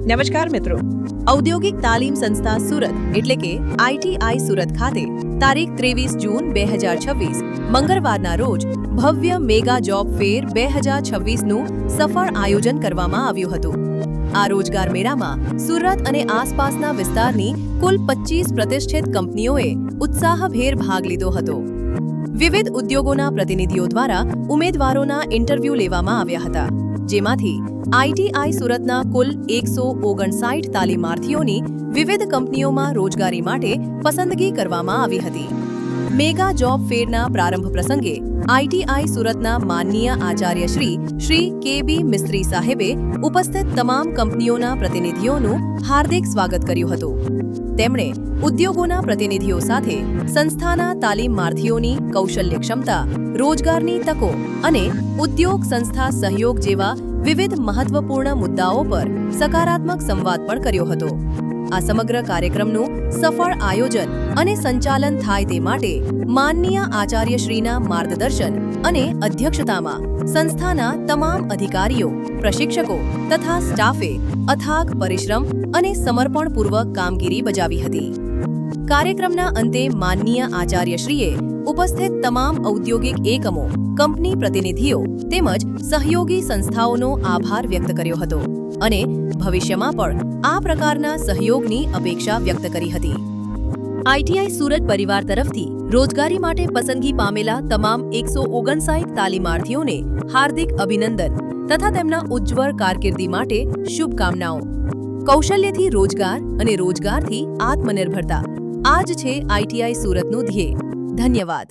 નમસ્કાર મિત્રો, ઔદ્યોગિક તાલીમ સંસ્થા સુરત એટલે કે આઈટીઆઈ સુરત ખાતે તારીખ 23 જૂન 2026 મંગળવારના રોજ ભવ્ય મેગા જોબ ફેર 2026નું સફળ આયોજન કરવામાં આવ્યું હતું. આ રોજગાર મેળામાં સુરત અને આસપાસના વિસ્તારની કુલ 25 પ્રતિષ્ઠિત કંપનીઓએ ઉત્સાહભેર ભાગ લીધો હતો. વિવિધ ઉદ્યોગોના પ્રતિનિધિઓ દ્વારા ઉમેદવારોના ઇન્ટરવ્યૂ લેવામાં આવ્યા હતા, જેમાંથી આઈટીઆઈ સુરતના કુલ 159 તાલીમાર્થીઓની વિવિધ કંપનીઓમાં રોજગારી માટે પસંદગી કરવામાં આવી હતી. મેગા જોબ ફેરના પ્રારંભ પ્રસંગે આઈટીઆઈ સુરતના માનનીય આચાર્ય શ્રી કે.બી. મિસ્ત્રી સાહેબે ઉપસ્થિત તમામ કંપનીઓના પ્રતિનિધિઓનું હાર્દિક સ્વાગત કર્યું હતું. તેમણે ઉદ્યોગોના પ્રતિનિધિઓ સાથે સંસ્થાના તાલીમાર્થીઓની કૌશલ્ય ક્ષમતા, રોજગારની તકો અને ઉદ્યોગ સંસ્થા સહયોગ જેવા વિવિધ મહત્વપૂર્ણ મુદ્દાઓ પર સકારાત્મક સંવાદ પણ કર્યો હતો. આ સમગ્ર કાર્યક્રમનું સફળ આયોજન અને સંચાલન થાય તે માટે માનનીય આચાર્યશ્રીના માર્ગદર્શન અને અધ્યક્ષતામાં સંસ્થાના તમામ અધિકારીઓ, પ્રશિક્ષકો તથા સ્ટાફે અથાગ પરિશ્રમ અને સમર્પણપૂર્વક કામગીરી બજાવી હતી. કાર્યક્રમના અંતે માનનીય આચાર્યશ્રીએ ઉપસ્થિત તમામ ઔદ્યોગિક એકમો, કંપની પ્રતિનિધિઓ તેમજ સહયોગી સંસ્થાઓનો આભાર વ્યક્ત કર્યો હતો અને ભવિષ્યમાં પણ આ પ્રકારના સહયોગની અપેક્ષા વ્યક્ત કરી હતી. આઈટીઆઈ સુરત પરિવાર તરફથી રોજગારી માટે પસંદગી પામેલા તમામ 159 તાલીમાર્થીઓને હાર્દિક અભિનંદન તથા તેમના ઉજ્જવળ કારકિર્દી માટે શુભકામનાઓ. કૌશલ્યથી રોજગાર અને રોજગારથી આત્મનિર્ભરતા આ જ છે આઈટીઆઈ સુરતનું ધ્યેય. ધન્યવાદ.